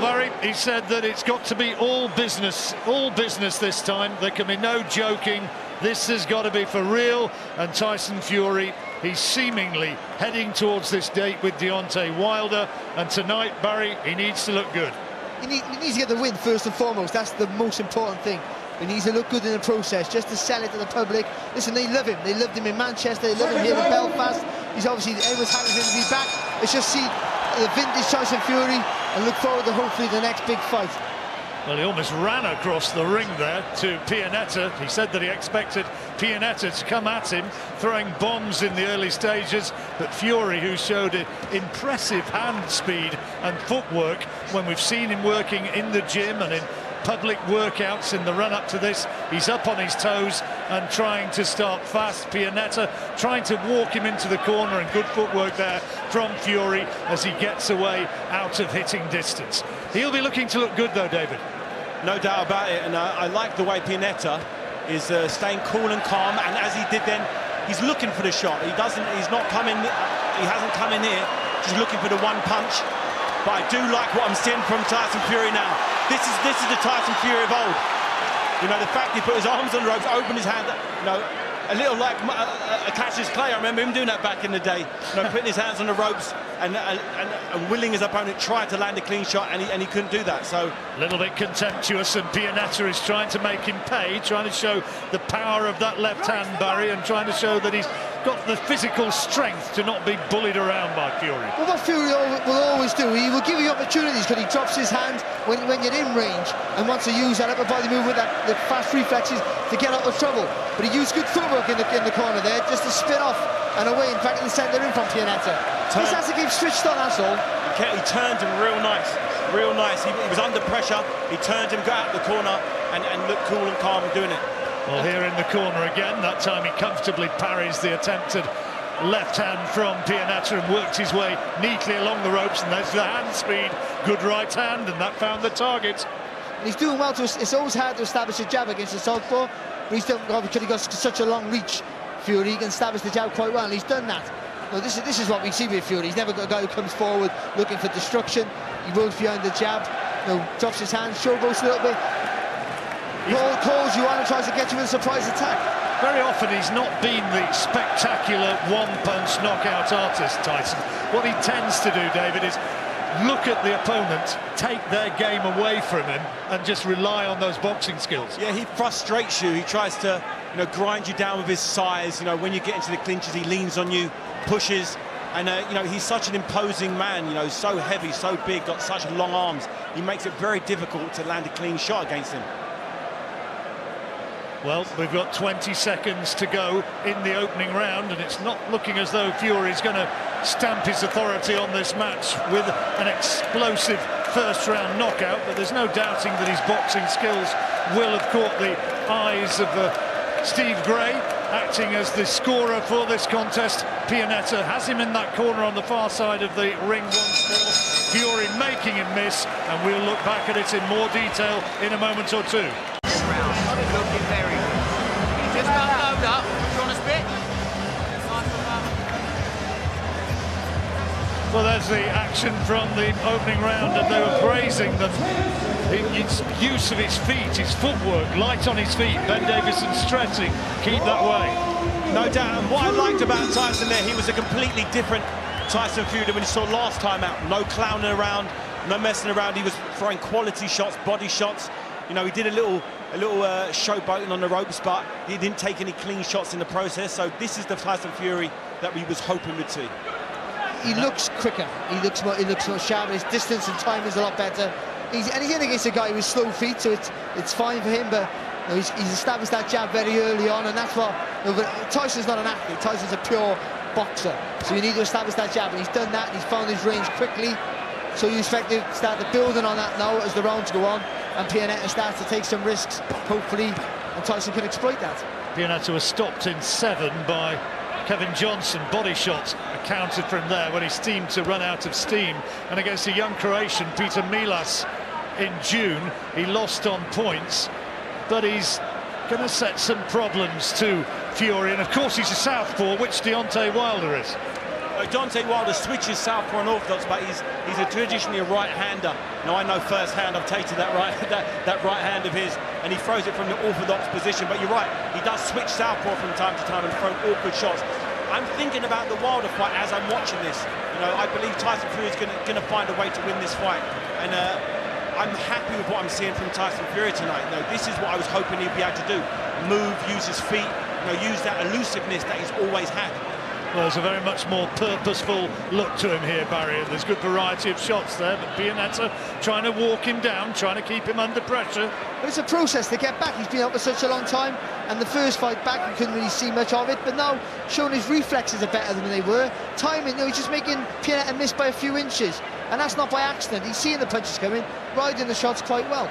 Barry, he said that it's got to be all business this time. There can be no joking. This has got to be for real. And Tyson Fury, he's seemingly heading towards this date with Deontay Wilder. And tonight, Barry, he needs to look good. He needs to get the win first and foremost. That's the most important thing. He needs to look good in the process, just to sell it to the public. Listen, they love him. They loved him in Manchester. They love him here in Belfast. He's obviously, everyone's happy for him to be back. Let's just see the vintage Tyson Fury and look forward to hopefully the next big fight. Well, he almost ran across the ring there to Pianeta. He said that he expected Pianeta to come at him, throwing bombs in the early stages. But Fury, who showed impressive hand speed and footwork when we've seen him working in the gym and in public workouts in the run-up to this, he's up on his toes and trying to start fast. Pianeta trying to walk him into the corner, and good footwork there from Fury as he gets away out of hitting distance. He'll be looking to look good though, David. No doubt about it, and I like the way Pianeta is staying cool and calm, and as he did then, he's looking for the shot. He hasn't come in here just looking for the one punch. But I do like what I'm seeing from Tyson Fury now. This is the Tyson Fury of old. You know, the fact he put his arms on the ropes, opened his hand, you know, a little like Cassius Clay. I remember him doing that back in the day. You know, putting his hands on the ropes and willing his opponent try to land a clean shot, and he couldn't do that. So a little bit contemptuous, and Pianeta is trying to make him pay, trying to show the power of that left hand, Barry, and trying to show that he's got the physical strength to not be bullied around by Fury. Well, what Fury will always do, he will give you opportunities because he drops his hand when you're in range and wants to use that upper body movement, the fast reflexes to get out of trouble. But he used good footwork in the corner there just to spin off and away, in fact, in the centre in from Pianeta. Just has to keep switched on, that's all. He turned him real nice, real nice. He was under pressure, he turned him, got out the corner and looked cool and calm doing it. Well, here in the corner again, that time he comfortably parries the attempted left hand from Pianeta and worked his way neatly along the ropes, and there's the hand speed, good right hand, and that found the target. And he's doing well. It's always hard to establish a jab against a southpaw, but he's done, because he got such a long reach. Fury, he can establish the jab quite well, and he's done that. Well, this is what we see with Fury. He's never got a guy who comes forward looking for destruction. He rolls behind the jab, you know, drops his hands, showboats a little bit. Calls you on and tries to get you in a surprise attack. Very often he's not been the spectacular one-punch knockout artist, Tyson. What he tends to do, David, is look at the opponent, take their game away from him, and just rely on those boxing skills. Yeah, he frustrates you. He tries to, you know, grind you down with his size. You know, when you get into the clinches, he leans on you, pushes, and you know, he's such an imposing man. You know, so heavy, so big, got such long arms. He makes it very difficult to land a clean shot against him. Well, we've got 20 seconds to go in the opening round, and it's not looking as though Fury's going to stamp his authority on this match with an explosive first-round knockout, but there's no doubting that his boxing skills will have caught the eyes of Steve Gray, acting as the scorer for this contest. Pianeta has him in that corner on the far side of the ring once more. Fury making him miss, and we'll look back at it in more detail in a moment or two. Looking very good. Just about load up. Do you want a spit? Well, there's the action from the opening round, and they were praising them. His use of his feet, his footwork, light on his feet. Ben Davison stressing, keep that way. No doubt. And what I liked about Tyson there, he was a completely different Tyson Fury than when he saw last time out. No clowning around, no messing around. He was throwing quality shots, body shots. You know, he did a little showboating on the ropes, but he didn't take any clean shots in the process. So this is the Tyson Fury that we was hoping we'd see. He looks quicker. He looks more sharper. His distance and time is a lot better. He's in against a guy with slow feet, so it's fine for him. But you know, he's established that jab very early on, and that's what. You know, Tyson's not an athlete. Tyson's a pure boxer. So you need to establish that jab, and he's done that. And he's found his range quickly. So you expect to start the building on that now as the rounds go on, and Pianeta starts to take some risks, hopefully, and Tyson can exploit that. Pianeta was stopped in 7 by Kevin Johnson. Body shots accounted from there when he seemed to run out of steam. And against a young Croatian, Peter Milas, in June, he lost on points, but he's going to set some problems to Fury. And of course, he's a southpaw, which Deontay Wilder is. Deontay Wilder switches southpaw and orthodox, but he's traditionally a right-hander. Now I know firsthand, I've tasted that right hand of his, and he throws it from the orthodox position. But you're right, he does switch southpaw from time to time and throw awkward shots. I'm thinking about the Wilder fight as I'm watching this. You know, I believe Tyson Fury is going to find a way to win this fight, and I'm happy with what I'm seeing from Tyson Fury tonight. You know, this is what I was hoping he'd be able to do: move, use his feet, you know, use that elusiveness that he's always had. Well, there's a very much more purposeful look to him here, Barry, and there's good variety of shots there, but Pianeta trying to walk him down, trying to keep him under pressure. But it's a process to get back. He's been out for such a long time, and the first fight back, you couldn't really see much of it, but now showing his reflexes are better than they were. Timing, you know, he's just making Pianeta miss by a few inches, and that's not by accident. He's seeing the punches coming, riding the shots quite well.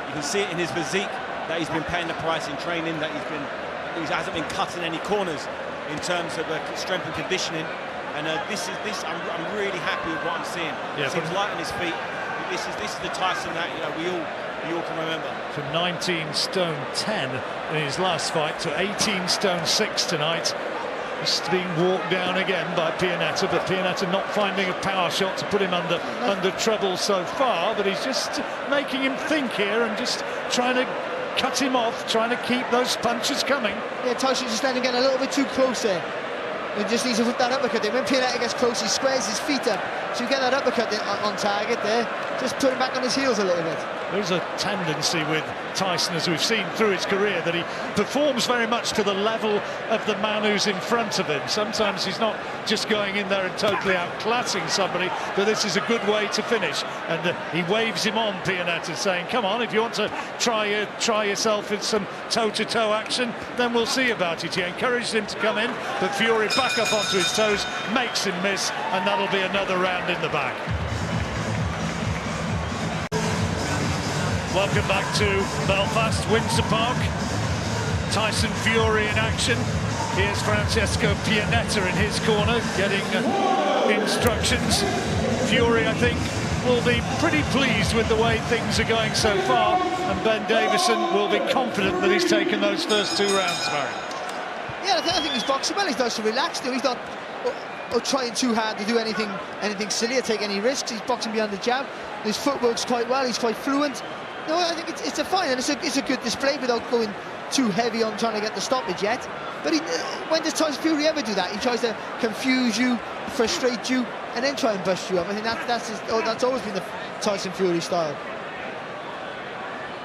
You can see it in his physique, that he's been paying the price in training, that he hasn't been cutting any corners in terms of strength and conditioning, and I'm really happy with what I'm seeing. Yeah, seems light on his feet. This is the Tyson that, you know, we all can remember. From 19 stone 10 in his last fight to 18 stone 6 tonight. He's being walked down again by Pianeta, but Pianeta not finding a power shot to put him under trouble so far, but he's just making him think here and just trying to cut him off, trying to keep those punches coming. Yeah, Tyson's just letting him get a little bit too close there. He just needs to put that uppercut in. When Pianeta gets close, he squares his feet up. So you get that uppercut on target there. Just put him back on his heels a little bit. There's a tendency with Tyson, as we've seen through his career, that he performs very much to the level of the man who's in front of him. Sometimes he's not just going in there and totally outclassing somebody, but this is a good way to finish. And he waves him on, Pianeta, saying, come on, if you want to try yourself in some toe-to-toe action, then we'll see about it. He encouraged him to come in, but Fury back up onto his toes, makes him miss, and that'll be another round in the bag. Welcome back to Belfast, Windsor Park. Tyson Fury in action. Here's Francesco Pianeta in his corner, getting instructions. Fury, I think, will be pretty pleased with the way things are going so far, and Ben Davison will be confident that he's taken those first 2 rounds, Barry. Yeah, I think he's boxing well. He's nice to relax. He's not trying too hard to do anything silly or take any risks. He's boxing behind the jab. His footwork's quite well. He's quite fluent. No, I think it's a fine, and it's a good display without going too heavy on trying to get the stoppage yet. But when does Tyson Fury ever do that? He tries to confuse you, frustrate you, and then try and bust you up. I think that's always been the Tyson Fury style.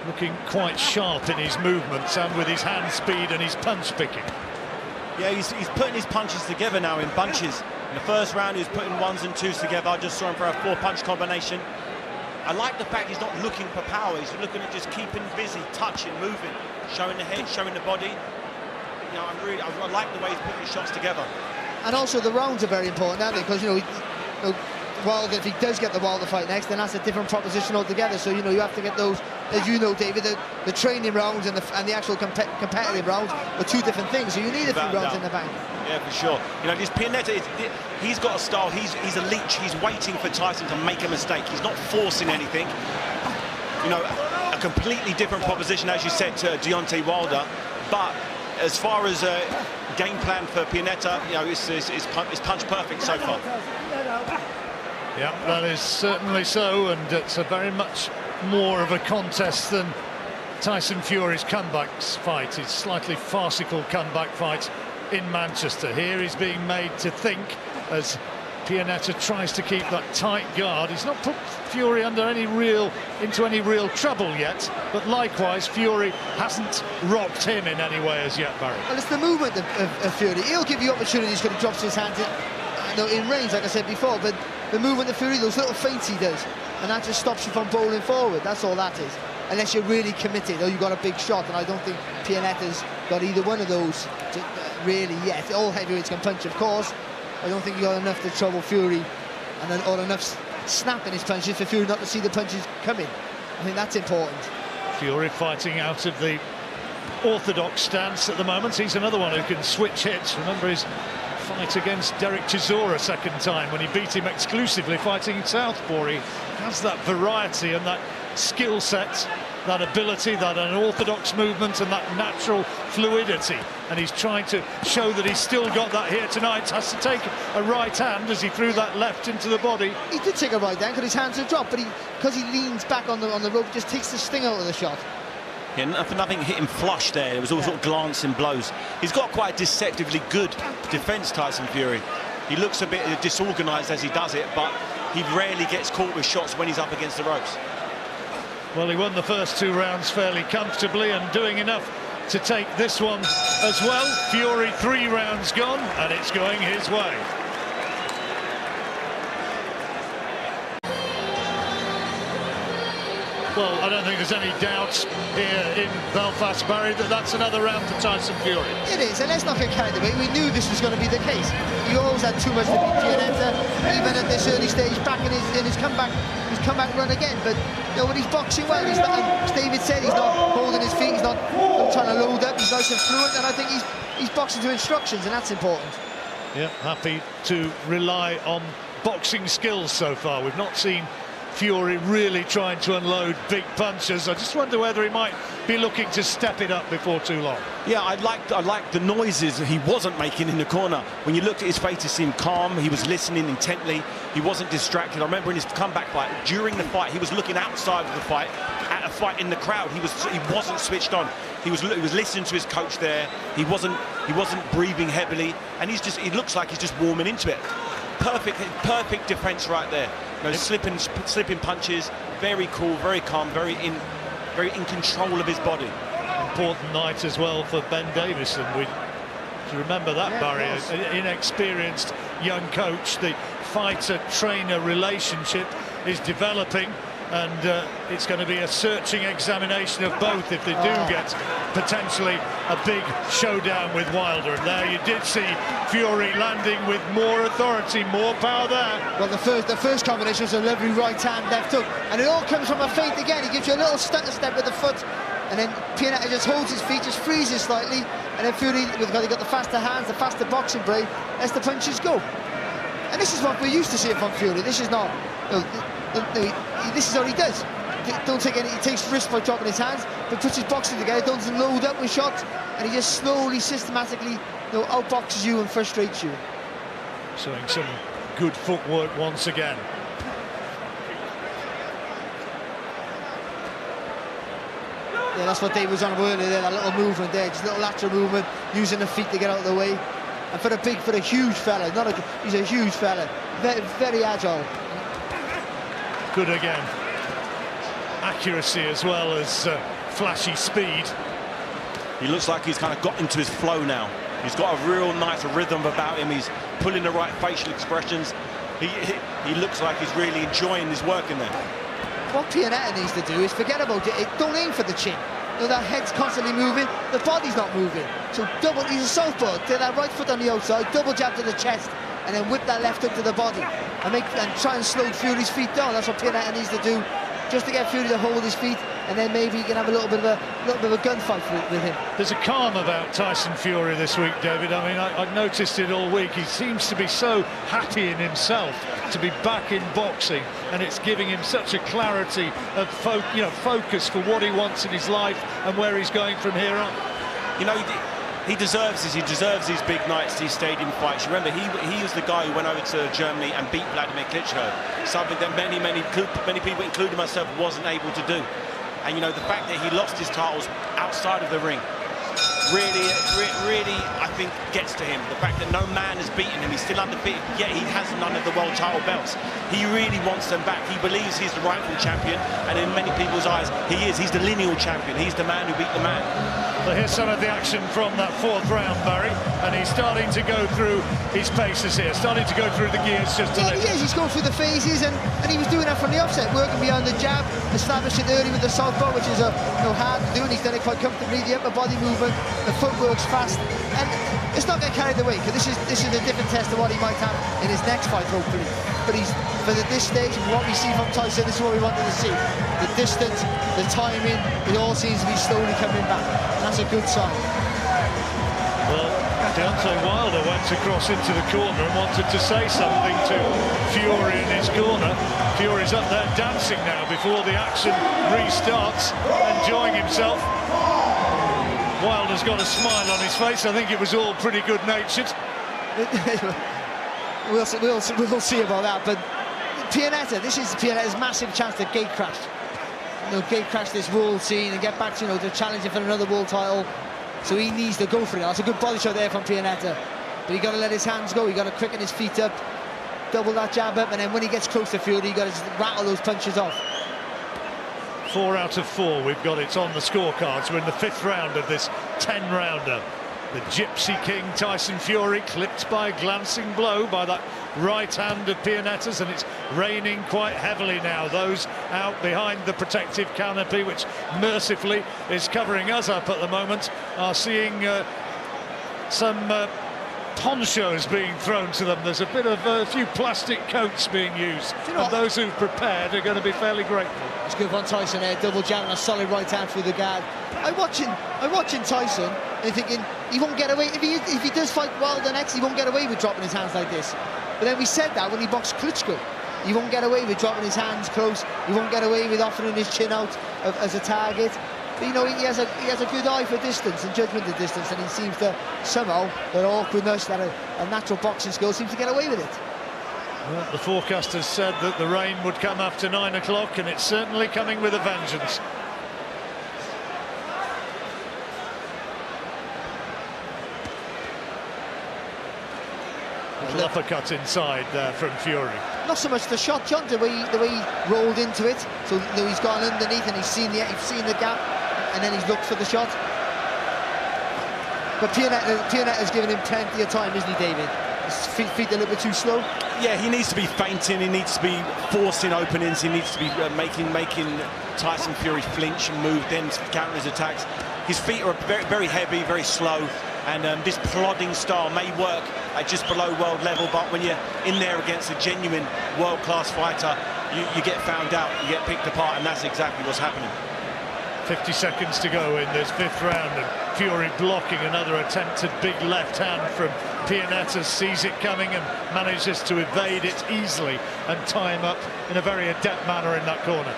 Looking quite sharp in his movements and with his hand speed and his punch picking. Yeah, he's putting his punches together now in bunches. In the first round, he was putting 1s and 2s together. I just saw him for a 4-punch combination. I like the fact he's not looking for power. He's looking at just keeping busy, touching, moving, showing the head, showing the body. You know, I like the way he's putting his shots together. And also the rounds are very important, aren't they? Because you know, Wilder, if he does get the Wilder fight next, then that's a different proposition altogether. So you know, you have to get those, as you know, David, the training rounds and the actual competitive rounds are 2 different things. So you need a few rounds in the bank. Yeah, for sure. You know, this Pianeta, he's got a style. He's a leech. He's waiting for Tyson to make a mistake. He's not forcing anything. You know, a completely different proposition, as you said, to Deontay Wilder. But as far as game plan for Pianeta, you know, it's punch perfect so far. Yeah, that is certainly so, and it's a very much more of a contest than Tyson Fury's comeback fight, his slightly farcical comeback fight in Manchester. Here he's being made to think as Pianeta tries to keep that tight guard. He's not put Fury into any real trouble yet, but likewise Fury hasn't rocked him in any way as yet, Barry. Well, it's the movement of Fury. He'll give you opportunities when he drops his hands in range, like I said before, but the movement of Fury, those little feints he does, and that just stops you from bowling forward. That's all that is. Unless you're really committed or you've got a big shot, and I don't think Pianeta's got either one of those really yet. All heavyweights can punch, of course. I don't think he got enough to trouble Fury, or enough snap in his punches for Fury not to see the punches coming. I think that's important. Fury fighting out of the orthodox stance at the moment. He's another one who can switch hits. Remember his fight against Derek Chisora second time when he beat him exclusively fighting southpaw. He has that variety and that skill set, that ability, that unorthodox movement and that natural fluidity, and he's trying to show that he's still got that here tonight. Has to take a right hand as he threw that left into the body. He did take a right hand because his hands are dropped, but because he leans back on the rope, just takes the sting out of the shot. Yeah, nothing hit him flush there. It was all sort of glancing blows. He's got quite a deceptively good defence, Tyson Fury. He looks a bit disorganised as he does it, but he rarely gets caught with shots when he's up against the ropes. Well, he won the first 2 rounds fairly comfortably and doing enough to take this one as well. Fury 3 rounds gone, and it's going his way. Well, I don't think there's any doubts here in Belfast, Barry, that that's another round for Tyson Fury. It is, and let's not get carried away. We knew this was going to be the case. He always had too much to beat Pianeta, even at this early stage, back in his comeback run again. But you know, when he's boxing well, he's not, as David said, he's not holding his feet, he's not trying to load up, he's nice and fluent, and I think he's boxing to instructions, and that's important. Yeah, happy to rely on boxing skills so far. We've not seen Fury really trying to unload big punches. I just wonder whether he might be looking to step it up before too long. Yeah, I liked the noises he wasn't making in the corner. When you looked at his face, he seemed calm. He was listening intently. He wasn't distracted. I remember in his comeback fight, during the fight, he was looking outside of the fight at a fight in the crowd. He wasn't switched on. He was listening to his coach there. He wasn't breathing heavily, and he looks like he's just warming into it. Perfect defence right there. You know, slipping punches, very cool, very calm, very in control of his body. Important night as well for Ben Davison. We remember that, yeah, Barry, an inexperienced young coach. The fighter-trainer relationship is developing, and it's going to be a searching examination of both if they do get potentially a big showdown with Wilder. And there you did see Fury landing with more authority, more power there. Well, the first combination was a lovely right hand, left hook, and it all comes from a feint again. He gives you a little stutter step with the foot, and then Pianeta just holds his feet, just freezes slightly, and then Fury, because he got the faster hands, the faster boxing brain, lets the punches go. And this is what we're used to seeing from Fury. This is not, you know, this is what he does. He takes risks by dropping his hands, but puts his boxing together, doesn't load up with shots, and he just slowly, systematically, you know, outboxes you and frustrates you. Showing some good footwork once again. Yeah, that's what Dave was on about earlier there, that little movement there, just a little lateral movement, using the feet to get out of the way. And for a huge fella, he's a huge fella, very agile. Good again. Accuracy as well as flashy speed. He looks like he's kind of got into his flow now. He's got a real nice rhythm about him. He's pulling the right facial expressions. He looks like he's really enjoying his work in there. What Pianeta needs to do is forget about it. Don't aim for the chin. You know, that head's constantly moving, the body's not moving. So he's a southpaw, take that right foot on the outside, double jab to the chest, and then whip that left hook to the body. And try and slow Fury's feet down. That's what Pianeta needs to do, just to get Fury to hold his feet, and then maybe he can have a little bit of a gunfight with him. There's a calm about Tyson Fury this week, David. I mean, I've noticed it all week. He seems to be so happy in himself to be back in boxing, and it's giving him such a clarity of focus for what he wants in his life and where he's going from here on. You know, he deserves this. He deserves these big nights, these stadium fights. Remember, he was the guy who went over to Germany and beat Vladimir Klitschko, something that many people, including myself, wasn't able to do. And you know, the fact that he lost his titles outside of the ring really, I think, gets to him. The fact that no man has beaten him, he's still undefeated, yet he has none of the world title belts. He really wants them back. He believes he's the rightful champion, and in many people's eyes, he is. He's the lineal champion. He's the man who beat the man. Well, here's some of the action from that 4th round, Barry, and he's starting to go through his paces here, starting to go through the gears just a little. He is, he's going through the phases, and he was doing that from the offset, working behind the jab, establishing early with the southpaw, which is hard to do, and he's done it quite comfortably. The upper body movement, the footwork's fast, and let's not get carried away, because this is a different test of what he might have in his next fight, hopefully. But this stage, what we see from Tyson, this is what we wanted to see. The distance, the timing, it all seems to be slowly coming back. And that's a good sign. Well, Deontay Wilder went across into the corner and wanted to say something to Fury in his corner. Fury's up there dancing now before the action restarts, enjoying himself. Wilder's got a smile on his face. I think it was all pretty good-natured. we'll see about that. But Pianeta, this is Pianeta's massive chance to gate crash. Gate crash this world scene and get back to, to challenging for another world title. So he needs to go for it. That's a good body shot there from Pianeta. But you got to let his hands go. You got to quicken his feet up, double that jab up, and then when he gets close to Fury, you got to just rattle those punches off. 4 out of 4 we've got it on the scorecards. We're in the 5th round of this 10-rounder. The Gypsy King Tyson Fury clipped by a glancing blow by that right hand of Pianeta's, and it's raining quite heavily now. Those out behind the protective canopy, which mercifully is covering us up at the moment, are seeing some ponchos being thrown to them. There's a bit of a few plastic coats being used, and those who've prepared are going to be fairly grateful. It's good on Tyson there, double jab and a solid right hand through the guard. I'm watching Tyson and thinking he won't get away. If he does fight Wilder next, he won't get away with dropping his hands like this. But then we said that when he boxed Klitschko. He won't get away with dropping his hands close. He won't get away with offering his chin out as a target. But he has a good eye for distance and judgment of distance, and he seems to somehow, that awkwardness, that a natural boxing skill, seems to get away with it. Well, the forecasters said that the rain would come after 9 o'clock, and it's certainly coming with a vengeance. Little uppercut inside from Fury. Not so much the shot, John, the way he rolled into it. So he's gone underneath and he's seen the gap, and then he's looked for the shot. But Pianeta's given him plenty of time, isn't he, David? His feet a little bit too slow. Yeah, he needs to be feinting, he needs to be forcing openings, he needs to be making Tyson Fury flinch and move, then counter his attacks. His feet are very, very heavy, very slow, and this plodding style may work at just below world level, but when you're in there against a genuine world-class fighter, you get found out, you get picked apart, and that's exactly what's happening. 50 seconds to go in this 5th round, and Fury blocking another attempted big left hand from Pianeta, sees it coming and manages to evade it easily and tie him up in a very adept manner in that corner.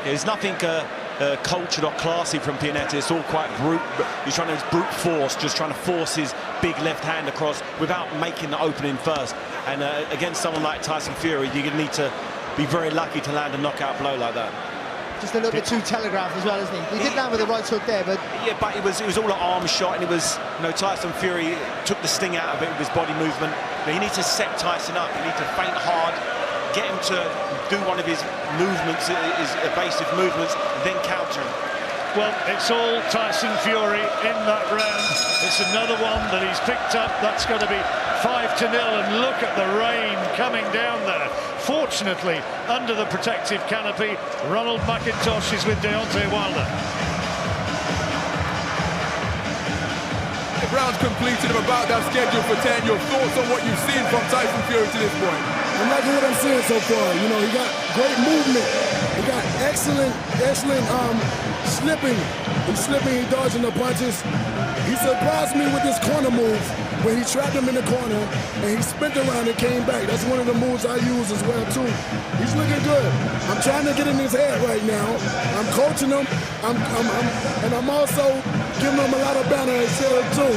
There's nothing cultured or classy from Pianeta. It's all quite brute. He's trying to brute force, just trying to force his big left hand across without making the opening first. And against someone like Tyson Fury, you're going to need to be very lucky to land a knockout blow like that. Just a little bit too telegraphed as well, isn't he? He did land with the right hook there, but yeah, but it was all an arm shot, and it was, Tyson Fury took the sting out of it with his body movement. But you need to set Tyson up. You need to feint hard, get him to do one of his movements, his evasive movements, then counter him. Well, it's all Tyson Fury in that round. It's another one that he's picked up. That's going to be 5-0, and look at the rain coming down there. Fortunately, under the protective canopy, Ronald McIntosh is with Deontay Wilder. The round's completed. I'm about that schedule for 10. Your thoughts on what you've seen from Tyson Fury to this point? I'm liking what I'm seeing so far. He got great movement. He got excellent slipping. He's slipping, he's dodging the punches. He surprised me with this corner move when he trapped him in the corner and he spent around and came back. That's one of the moves I use as well too. He's looking good. I'm trying to get in his head right now. I'm coaching him. And I'm also giving him a lot of banner instead too.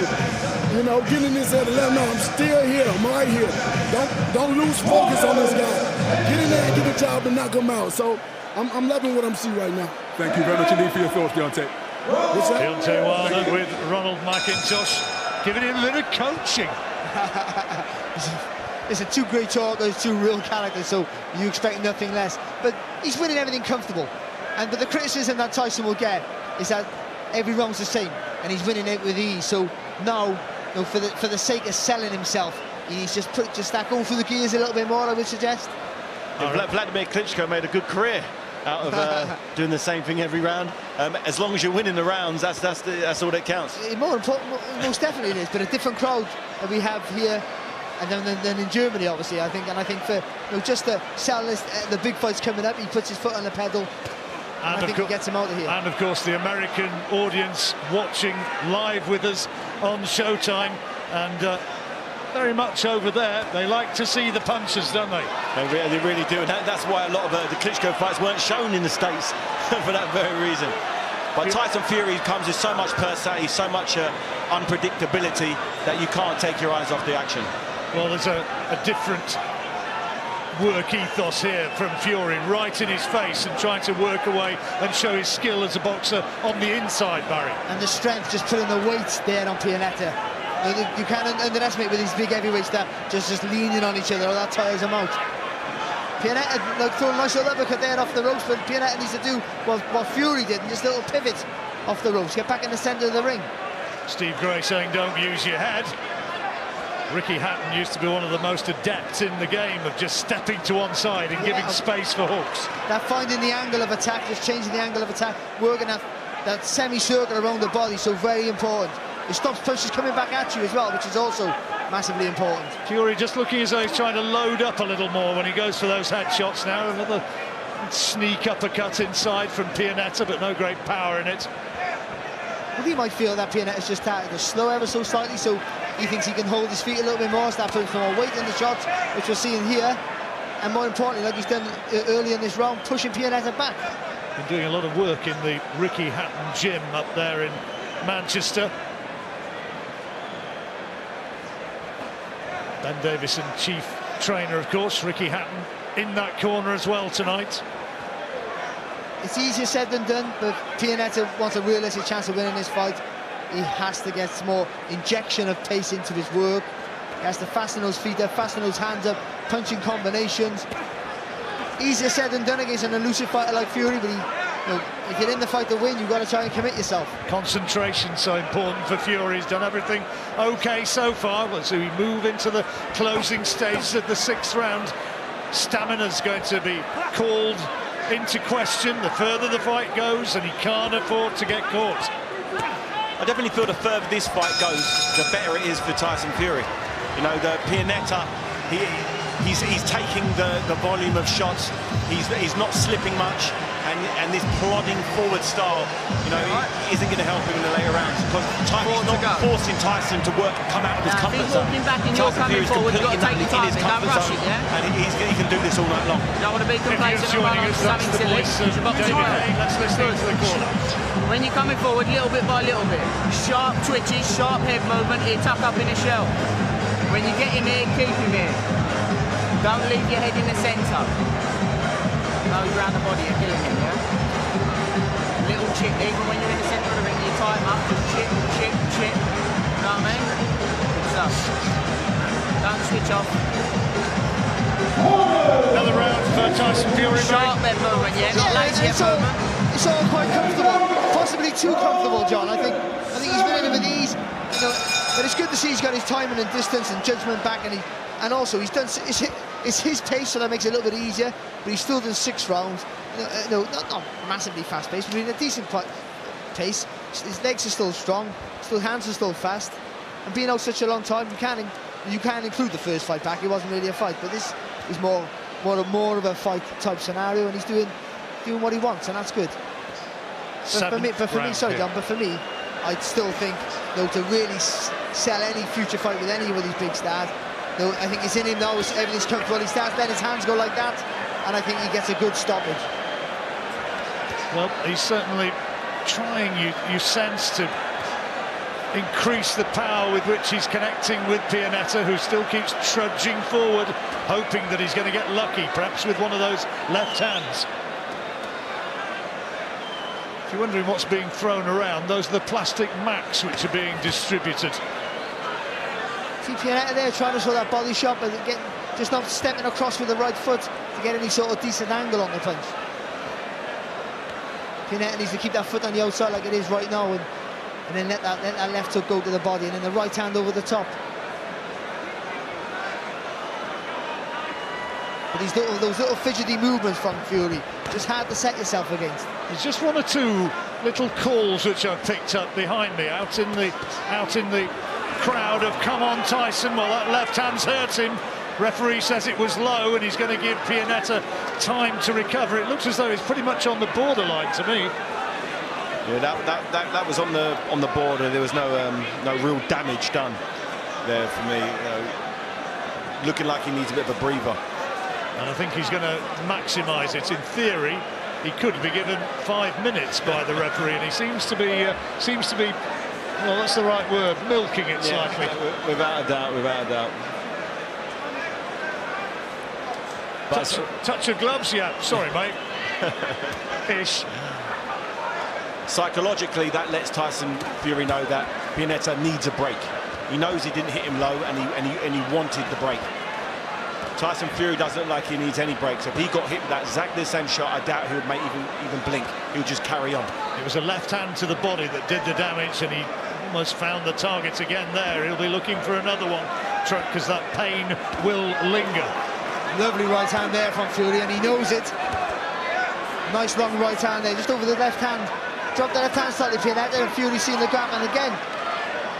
Getting in his head and letting him know I'm still here. I'm right here. Don't lose focus on this guy. Get in there and get the job and knock him out. So I'm loving what I'm seeing right now. Thank you very much indeed for your thoughts, Deontay. Deontay Wilder with Ronald McIntosh giving him a bit of coaching. It's two great talkers, two real characters, so you expect nothing less. But he's winning everything comfortable. But the criticism that Tyson will get is that every round's the same, and he's winning it with ease. So now, for the sake of selling himself, he's just start going through the gears a little bit more, I would suggest. Vladimir Klitschko made a good career out of doing the same thing every round. As long as you're winning the rounds, that's all that counts. More important, most definitely it is, but a different crowd that we have here and then in Germany, obviously, I think. And I think for just to sell this, the big fights coming up, he puts his foot on the pedal. And I think he gets him out of here. And of course, the American audience watching live with us on Showtime and very much over there. They like to see the punches, don't they? They really do, and that's why a lot of the Klitschko fights weren't shown in the States for that very reason. But Tyson Fury comes with so much personality, so much unpredictability that you can't take your eyes off the action. Well, there's a different work ethos here from Fury, right in his face and trying to work away and show his skill as a boxer on the inside, Barry. And the strength, just putting the weight there on Pianeta. You can't underestimate with these big heavyweights that just leaning on each other, or that tires them out. Pianeta throwing a nice little uppercut there off the ropes, but Pianeta needs to do what Fury did, and just a little pivot off the ropes, get back in the centre of the ring. Steve Gray saying don't use your head. Ricky Hatton used to be one of the most adept in the game of just stepping to one side and giving space for hooks. That finding the angle of attack, just changing the angle of attack, working that semicircle around the body, so very important. It stops punches coming back at you as well, which is also massively important. Fury just looking as though he's trying to load up a little more when he goes for those headshots now. Another sneak uppercut inside from Pianeta, but no great power in it. Well, he might feel that Pianeta's just started to slow ever so slightly, so he thinks he can hold his feet a little bit more, start putting some more weight in the shots, which we're seeing here. And more importantly, like he's done early in this round, pushing Pianeta back. Been doing a lot of work in the Ricky Hatton gym up there in Manchester. Ben Davison, chief trainer, of course. Ricky Hatton in that corner as well tonight. It's easier said than done, but Pianeta wants a realistic chance of winning this fight. He has to get some more injection of pace into his work. He has to fasten those feet up, fasten those hands up, punching combinations. Easier said than done against an elusive fighter like Fury, but if you're in the fight to win, you've got to try and commit yourself. Concentration so important for Fury. He's done everything okay so far, but so we move into the closing stages of the 6th round. Stamina's going to be called into question the further the fight goes, and he can't afford to get caught. I definitely feel the further this fight goes, the better it is for Tyson Fury. You know, the Pianeta, he's taking the volume of shots. He's not slipping much, and this plodding forward style, you know, isn't going to help him in the later rounds, because he's not forcing Tyson to come out of his comfort zone. Walking back and you're coming forward, you've got to take your time, don't rush it, yeah? And he can do this all night long. You don't want to be complacent and run on something silly. Let's listen to the corner. When you're coming forward, little bit by little bit, sharp twitches, sharp head movement, he'll tuck up in a shell. When you get him here, keep him here. Don't leave your head in the centre. Nose round the body, you're killing him, yeah? Little chip, even when you're in the centre of the ring, you tie him up, chip, chip, chip. You know what I mean? Good stuff. Don't switch off. Another round for Tyson Fury. Sharp head movement, yeah? Not lazy head movement. It's all quite comfortable, possibly too comfortable, John. I think he's winning with ease, you know, but it's good to see he's got his timing and distance and judgment back, and also he's done. It's his pace, so that makes it a little bit easier. But he's still done 6 rounds. Not massively fast paced, but in a decent pace. His legs are still strong, hands are still fast, and being out such a long time, you can include the first fight back. It wasn't really a fight, but this is more of a fight type scenario, and he's doing what he wants, and that's good. But for me, I'd still think, to really sell any future fight with any of these big stars, I think it's in him now. Everything's comfortable. He starts letting his hands go like that, and I think he gets a good stoppage. Well, he's certainly trying, you sense, to increase the power with which he's connecting with Pianeta, who still keeps trudging forward, hoping that he's going to get lucky, perhaps with one of those left hands. If you're wondering what's being thrown around, those are the plastic mats which are being distributed. See Pianeta there trying to show that body shot, but just not stepping across with the right foot to get any sort of decent angle on the punch. Pianeta needs to keep that foot on the outside like it is right now, and then let that left hook go to the body, and then the right hand over the top. But those little fidgety movements from Fury, just hard to set yourself against. There's just 1 or 2 little calls which I've picked up behind me, out in the crowd of "Come on, Tyson." Well, that left hand's hurt him. Referee says it was low, and he's going to give Pianeta time to recover. It looks as though he's pretty much on the borderline to me. Yeah, that was on the border. There was no real damage done. there for me. Looking like he needs a bit of a breather. And I think he's going to maximise it. In theory, he could be given 5 minutes by the referee, and he seems to be, well, that's the right word, milking it slightly. Without a doubt, without a doubt. Touch of gloves, yeah. Sorry, mate. Ish. Psychologically, that lets Tyson Fury know that Pianeta needs a break. He knows he didn't hit him low, and he wanted the break. Tyson Fury doesn't look like he needs any breaks. If he got hit with that exactly the same shot, I doubt he would make even blink. He would just carry on. It was a left hand to the body that did the damage, and he almost found the target again there. He'll be looking for another one, because that pain will linger. Lovely right hand there from Fury, and he knows it. Nice long right hand there, just over the left hand. Dropped the left hand slightly, Pianeta, and Fury seeing the gap, and again.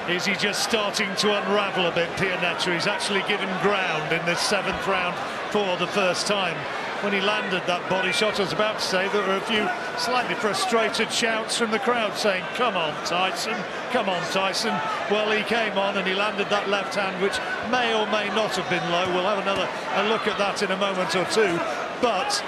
Is he just starting to unravel a bit, Pianeta? He's actually given ground in this 7th round for the first time. When he landed that body shot, I was about to say there were a few slightly frustrated shouts from the crowd saying, "Come on, Tyson, come on, Tyson." Well, he came on and he landed that left hand, which may or may not have been low. We'll have a look at that in a moment or two. But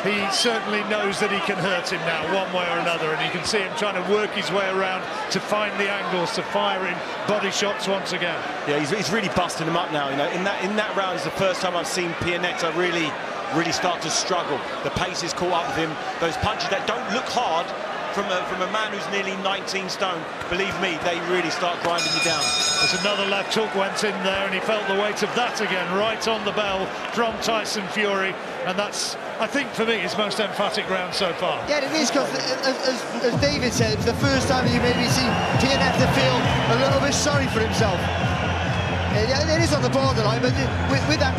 he certainly knows that he can hurt him now, one way or another, and you can see him trying to work his way around to find the angles, to fire in body shots once again. Yeah, he's really busting him up now. You know, in that round is the first time I've seen Pianeta really start to struggle. The pace is caught up with him. Those punches that don't look hard from a man who's nearly 19 stone, believe me, they really start grinding you down. There's another left hook went in there, and he felt the weight of that again, right on the bell from Tyson Fury, and that's, I think, for me, his most emphatic round so far. Yeah, it is, because as David said, it's the first time you maybe see Pianeta feel a little bit sorry for himself. It is on the borderline, but with that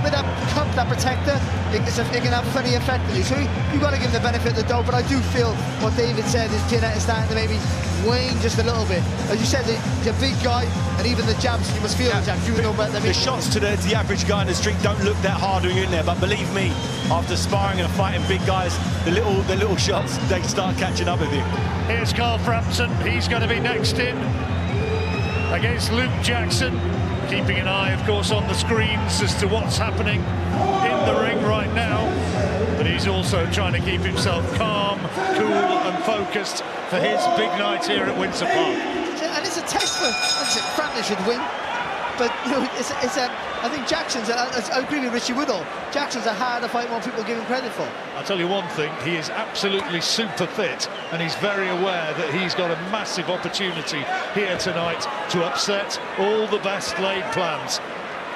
cup, that protector, it can have a funny effect on you. So you've got to give him the benefit of the doubt. But I do feel what David said is Pianeta starting to maybe wane just a little bit. As you said, he's a big guy, and even the jabs, you must feel the jabs. You know better than me. The shots to the average guy in the street don't look that hard when you're in there, but believe me, after sparring and fighting big guys, the little shots, they start catching up with you. Here's Carl Frampton. He's going to be next in against Luke Jackson. Keeping an eye, of course, on the screens as to what's happening in the ring right now. But he's also trying to keep himself calm, cool and focused for his big night here at Windsor Park. And it's a test for Frampton should win. But, you know, I think Jackson's, I agree with Richie Woodall, Jackson's a harder fight than people give him credit for. I'll tell you one thing, he is absolutely super fit, and he's very aware that he's got a massive opportunity here tonight to upset all the best laid plans.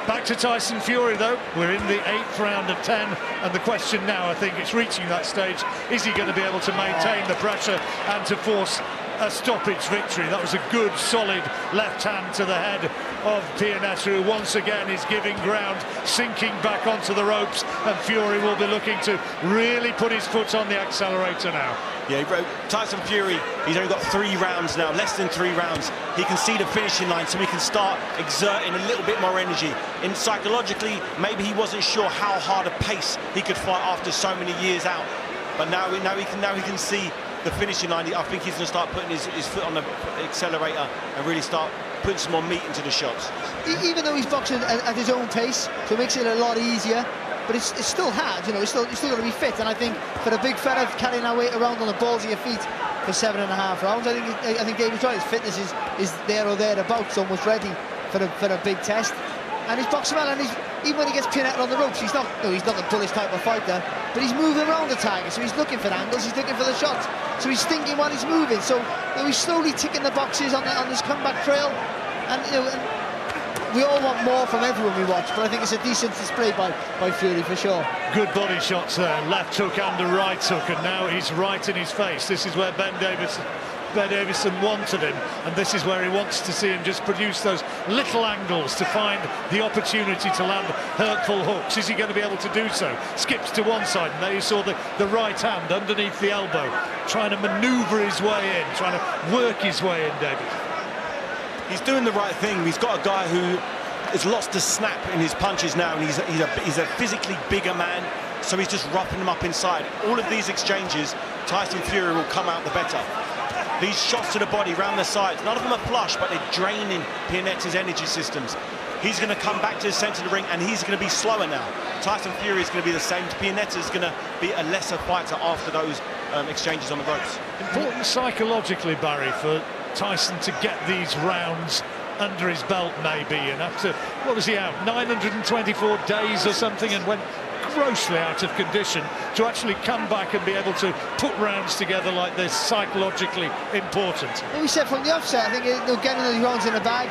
Back to Tyson Fury, though. We're in the 8th round of 10, and the question now, I think it's reaching that stage, is he going to be able to maintain the pressure and to force a stoppage victory? That was a good, solid left hand to the head of Pianeta, who once again is giving ground, sinking back onto the ropes, and Fury will be looking to really put his foot on the accelerator now. Yeah, Tyson Fury, he's only got 3 rounds now, less than 3 rounds. He can see the finishing line, so he can start exerting a little bit more energy. And psychologically, maybe he wasn't sure how hard a pace he could fight after so many years out. But now he can see the finishing line. I think he's going to start putting his foot on the accelerator and really start putting some more meat into the shots. Even though he's boxing at his own pace, so it makes it a lot easier. But it's still hard, you know. He's still got to be fit. And I think for a big fella carrying that weight around on the balls of your feet for 7.5 rounds, I think David's right. His fitness is there or thereabouts, almost ready for a big test. And he's boxing well, and even when he gets Pianeta on the ropes, he's not the bullish type of fighter, but he's moving around the target, so he's looking for angles, he's looking for the shots, so he's thinking while he's moving, so you know, he's slowly ticking the boxes on this comeback trail, and you know, we all want more from everyone we watch, but I think it's a decent display by Fury for sure. Good body shots there, left hook and a right hook, and now he's right in his face. This is where Ben Davison wanted him, and this is where he wants to see him just produce those little angles to find the opportunity to land hurtful hooks. Is he going to be able to do so? Skips to one side, and there you saw the right hand underneath the elbow, trying to manoeuvre his way in, trying to work his way in, David. He's doing the right thing. He's got a guy who has lost the snap in his punches now, and he's a physically bigger man, so he's just roughing him up inside. All of these exchanges, Tyson Fury will come out the better. These shots to the body, round the sides, none of them are flush, but they're draining Pianeta's energy systems. He's going to come back to the centre of the ring, and he's going to be slower now. Tyson Fury is going to be the same. Pianeta is going to be a lesser fighter after those exchanges on the ropes. Important psychologically, Barry, for Tyson to get these rounds under his belt, maybe, and after, what was he out, 924 days or something, and went grossly out of condition, to actually come back and be able to put rounds together like this, psychologically important. Well, we said from the offset, I think getting those rounds in the bag,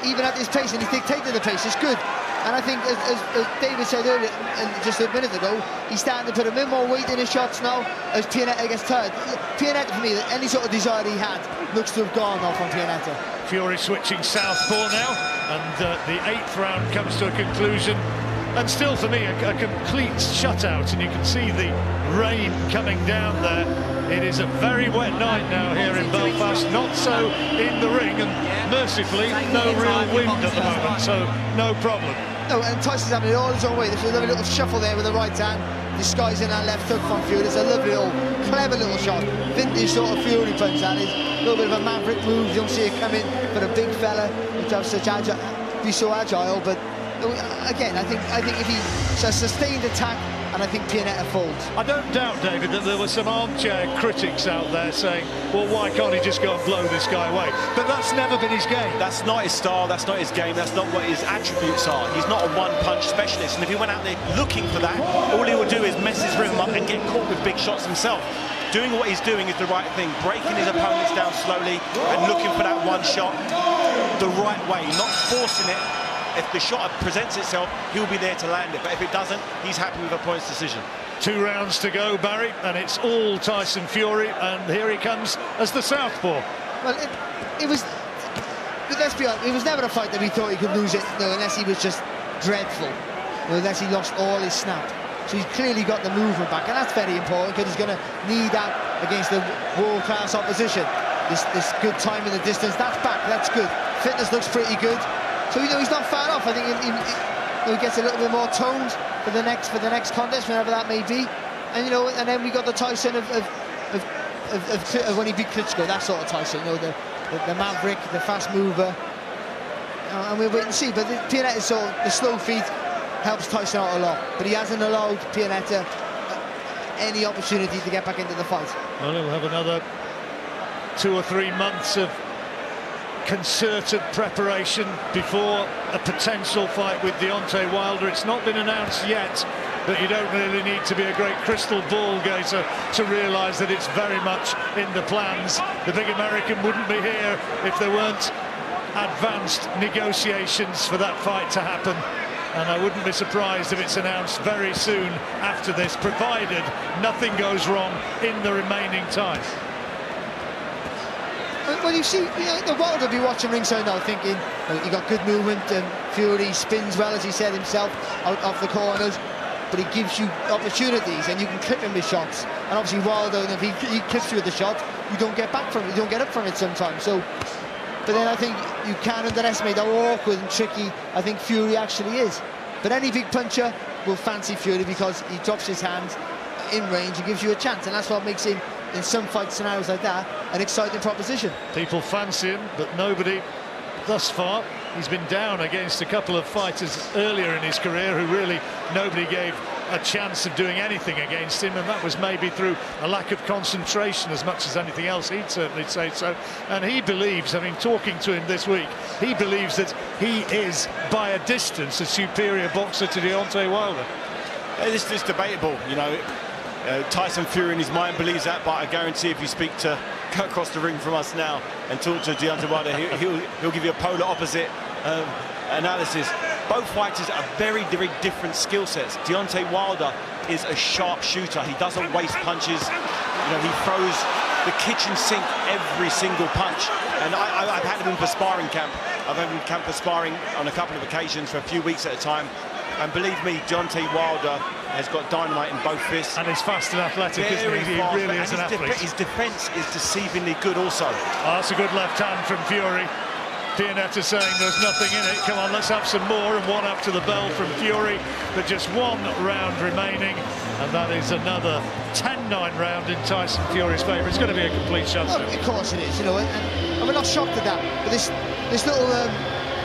even at this pace, and he's dictated the pace, is good. And I think, as David said earlier, and just a minute ago, he's starting to put a bit more weight in his shots now as Pianeta gets tired. Pianeta, for me, any sort of desire he had looks to have gone off on Pianeta. Fury switching southpaw now, and the 8th round comes to a conclusion. And still, for me, a complete shutout, and you can see the rain coming down there. It is a very wet night now here in Belfast, not so in the ring, and mercifully, no real wind at the moment, so no problem. No, and Tyson's having it all his own way. There's a lovely little shuffle there with the right hand, disguising that left hook from Fury. It's a lovely little, clever little shot. Vintage sort of Fury punch, that is. A little bit of a maverick move, you don't see it coming, but a big fella, which have such agile, be so agile, but again, I think if he sustained attack, and I think Pianeta folds. I don't doubt, David, that there were some armchair critics out there saying, well, why can't he just go and blow this guy away? But that's never been his game. That's not his style, that's not his game, that's not what his attributes are. He's not a one-punch specialist, and if he went out there looking for that, all he would do is mess his rhythm up and get caught with big shots himself. Doing what he's doing is the right thing, breaking his opponents down slowly and looking for that one shot the right way, not forcing it. If the shot presents itself, he'll be there to land it. But if it doesn't, he's happy with a points decision. 2 rounds to go, Barry, and it's all Tyson Fury, and here he comes as the southpaw. Well, it was, let's be honest, it was never a fight that we thought he could lose it, no, unless he was just dreadful, or unless he lost all his snap. So he's clearly got the movement back, and that's very important, because he's going to need that against the world-class opposition. This good time in the distance, that's back, that's good. Fitness looks pretty good. So, you know, he's not far off. I think he gets a little bit more toned for the next contest, whenever that may be. And, you know, and then we got the Tyson of when he beat Klitschko, that sort of Tyson, you know, the maverick, the fast mover. And we'll wait and see. But Pianeta's sort of, the slow feet helps Tyson out a lot. But he hasn't allowed Pianeta any opportunity to get back into the fight. Well, he'll have another 2 or 3 months of concerted preparation before a potential fight with Deontay Wilder. It's not been announced yet, but you don't really need to be a great crystal ball gazer to realise that it's very much in the plans. The big American wouldn't be here if there weren't advanced negotiations for that fight to happen, and I wouldn't be surprised if it's announced very soon after this, provided nothing goes wrong in the remaining time. Well, you see, the Wilder will be watching ringside now thinking, well, he got good movement, and Fury spins well, as he said himself, out off the corners, but he gives you opportunities, and you can clip him with shots. And obviously Wilder, if he clips you with the shot, you don't get back from it, you don't get up from it sometimes. So, but then I think you can't underestimate how awkward and tricky I think Fury actually is. But any big puncher will fancy Fury because he drops his hands in range and gives you a chance, and that's what makes him, in some fight scenarios like that, an exciting proposition. People fancy him, but nobody thus far. He's been down against a couple of fighters earlier in his career who really nobody gave a chance of doing anything against him, and that was maybe through a lack of concentration as much as anything else. He'd certainly say so. And he believes, I mean, talking to him this week, he believes that he is by a distance a superior boxer to Deontay Wilder. This is debatable, you know. Tyson Fury in his mind believes that, but I guarantee if you speak to across the ring from us now and talk to Deontay Wilder, he'll give you a polar opposite analysis. Both fighters are very, very different skill sets. Deontay Wilder is a sharp shooter. He doesn't waste punches. You know, he throws the kitchen sink every single punch. And I've had him in for sparring camp. I've had him in camp for sparring on a couple of occasions for a few weeks at a time. And believe me, Deontay Wilder has got dynamite in both fists. And he's fast and athletic, isn't he? He really is an athlete. His defence is deceivingly good also. Oh, that's a good left hand from Fury. Pianeta saying there's nothing in it. Come on, let's have some more. And one up to the bell from Fury. But just 1 round remaining. And that is another 10-9 round in Tyson Fury's favour. It's going to be a complete shutdown. Well, of course it is, you know. And we're not shocked at that. But this little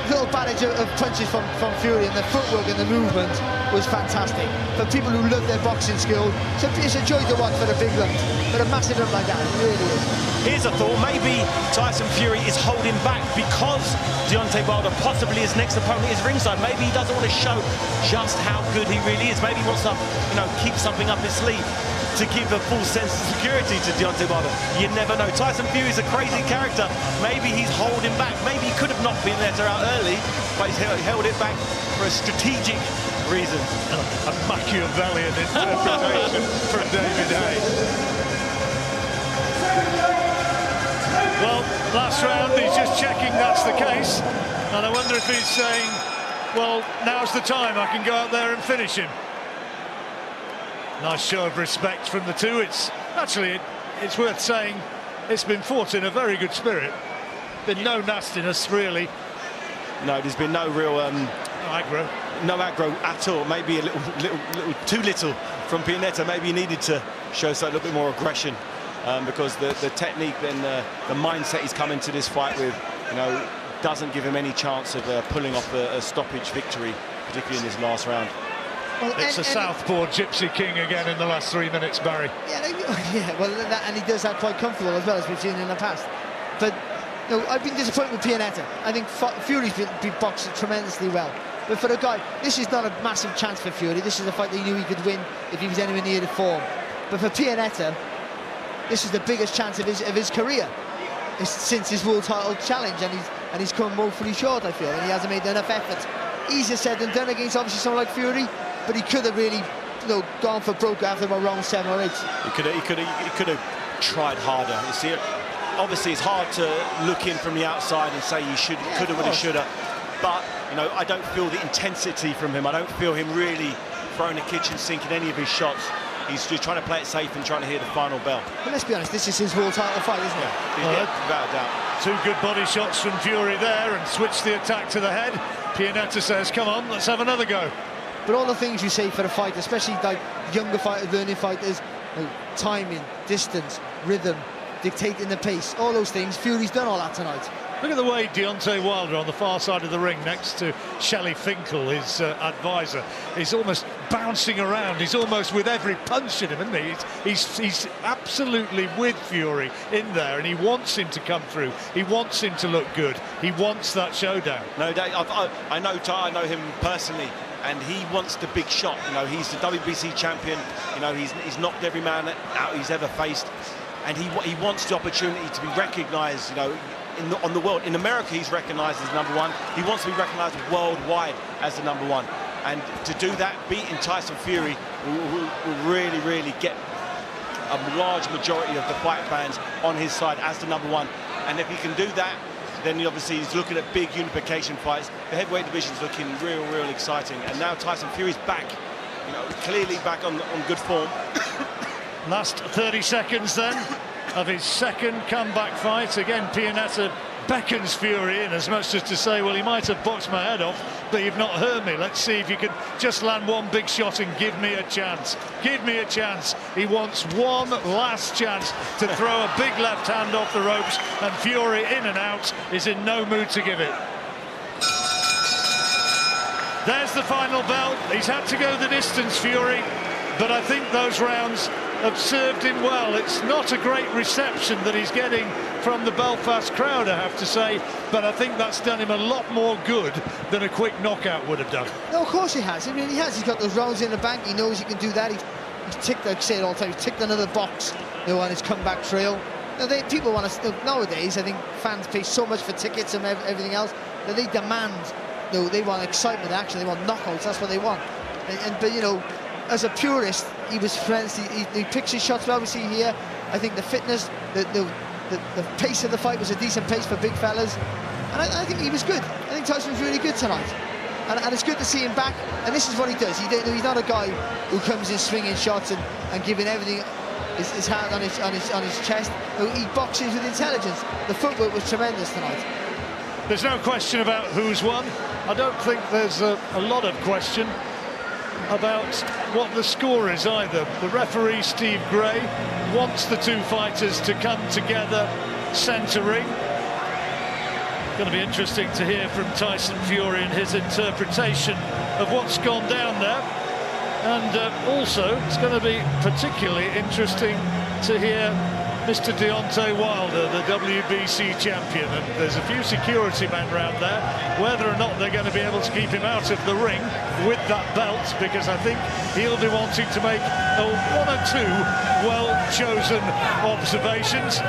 little barrage of punches from Fury, and the footwork and the movement was fantastic. For people who love their boxing skill, it's a joy to watch for a big lump, for a massive lump like that, it really is. Here's a thought, maybe Tyson Fury is holding back because Deontay Wilder, possibly his next opponent, is ringside. Maybe he doesn't want to show just how good he really is. Maybe he wants to, keep something up his sleeve to give a full sense of security to Deontay Wilder. You never know. Tyson Fury is a crazy character. Maybe he's holding back. Maybe he could have knocked Pianeta out early, but he's held it back for a strategic reason. A Machiavellian interpretation from David Hay. Well, last round, he's just checking that's the case. And I wonder if he's saying, well, now's the time, I can go out there and finish him. Nice show of respect from the two. It's actually, it's worth saying, it's been fought in a very good spirit. Been no nastiness, really. No, there's been no real aggro. No aggro at all. Maybe a little too little from Pianeta. Maybe he needed to show a little bit more aggression because the technique, then the mindset he's come into this fight with, doesn't give him any chance of pulling off a stoppage victory, particularly in this last round. Well, it's a southpaw Gypsy King again in the last 3 minutes, Barry. Yeah, well, and he does that quite comfortable as well, as we've seen in the past. But I've been disappointed with Pianeta. I think Fury's been boxing tremendously well. But for a guy, this is not a massive chance for Fury. This is a fight that he knew he could win if he was anywhere near the form. But for Pianeta, this is the biggest chance of his career since his world title challenge, and he's come woefully short, I feel, and he hasn't made enough effort. Easier said than done against obviously someone like Fury, but he could have really, gone for broke after about round 7 or 8. He could have tried harder. You see, obviously it's hard to look in from the outside and say you should, coulda, woulda, shoulda. But I don't feel the intensity from him. I don't feel him really throwing the kitchen sink in any of his shots. He's just trying to play it safe and trying to hear the final bell. But let's be honest, this is his world title fight, isn't it? Yeah, without a doubt. 2 good body shots from Fury there and switch the attack to the head. Pianeta says, come on, let's have another go. But all the things you say for a fight, especially like younger fighters, learning fighters, timing, distance, rhythm, dictating the pace, all those things, Fury's done all that tonight. Look at the way Deontay Wilder on the far side of the ring next to Shelley Finkel, his advisor. He's almost bouncing around. He's almost with every punch in him, isn't he? He's absolutely with Fury in there, and he wants him to come through. He wants him to look good. He wants that showdown. No, I know him personally, and he wants the big shot. He's the WBC champion. He's knocked every man out he's ever faced, and he wants the opportunity to be recognised. On the world. In America, he's recognised as #1. He wants to be recognised worldwide as the #1. And to do that, beating Tyson Fury will really, really get a large majority of the fight fans on his side as the #1. And if he can do that, then obviously he's looking at big unification fights. The heavyweight division's looking real exciting. And now Tyson Fury's back, clearly back on good form. Last 30 seconds then of his second comeback fight. Again, Pianeta beckons Fury in as much as to say, well, he might have boxed my head off, but you've not hurt me. Let's see if you can just land one big shot and give me a chance. Give me a chance. He wants one last chance to throw a big left hand off the ropes, and Fury, in and out, is in no mood to give it. There's the final bell. He's had to go the distance, Fury, but I think those rounds have served him well. It's not a great reception that he's getting from the Belfast crowd, I have to say, but I think that's done him a lot more good than a quick knockout would have done. No, of course he has. I mean, he has. He's got those rounds in the bank. He knows he can do that. He's ticked, like I say it all the time, he's ticked another box on his comeback trail. People want to, nowadays, I think fans pay so much for tickets and everything else that they demand, they want excitement, action, they want knockouts. That's what they want. But as a purist, he was friends. He picks his shots well. We see here, I think the fitness, the pace of the fight was a decent pace for big fellas, and I think he was good. I think Tyson was really good tonight, and it's good to see him back. And this is what he does. He's not a guy who comes in swinging shots and giving everything his hand on his chest. He boxes with intelligence. The footwork was tremendous tonight. There's no question about who's won. I don't think there's a lot of question about what the score is either. The referee, Steve Gray, wants the two fighters to come together centre ring. Going to be interesting to hear from Tyson Fury and his interpretation of what's gone down there. And also, it's going to be particularly interesting to hear Mr. Deontay Wilder, the WBC champion. And there's a few security men around there, whether or not they're going to be able to keep him out of the ring with that belt, because I think he'll be wanting to make one or two well-chosen observations.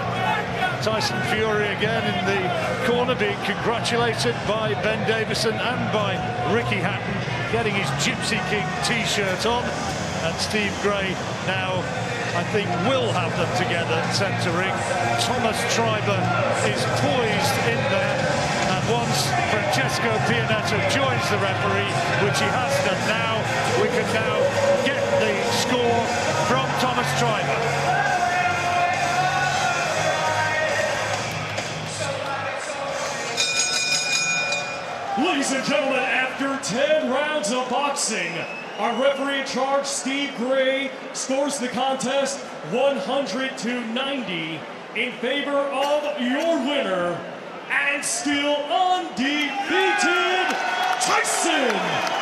Tyson Fury again in the corner, being congratulated by Ben Davison and by Ricky Hatton, getting his Gypsy King t-shirt on. And Steve Gray now, I think, will have them together centering. Thomas Treiber is poised in there, and once Francesco Pianeta joins the referee, which he has done now, we can now get the score from Thomas Treiber. Ladies and gentlemen, after 10 rounds of boxing, our referee in charge, Steve Gray, scores the contest 100-90 in favor of your winner and still undefeated, Tyson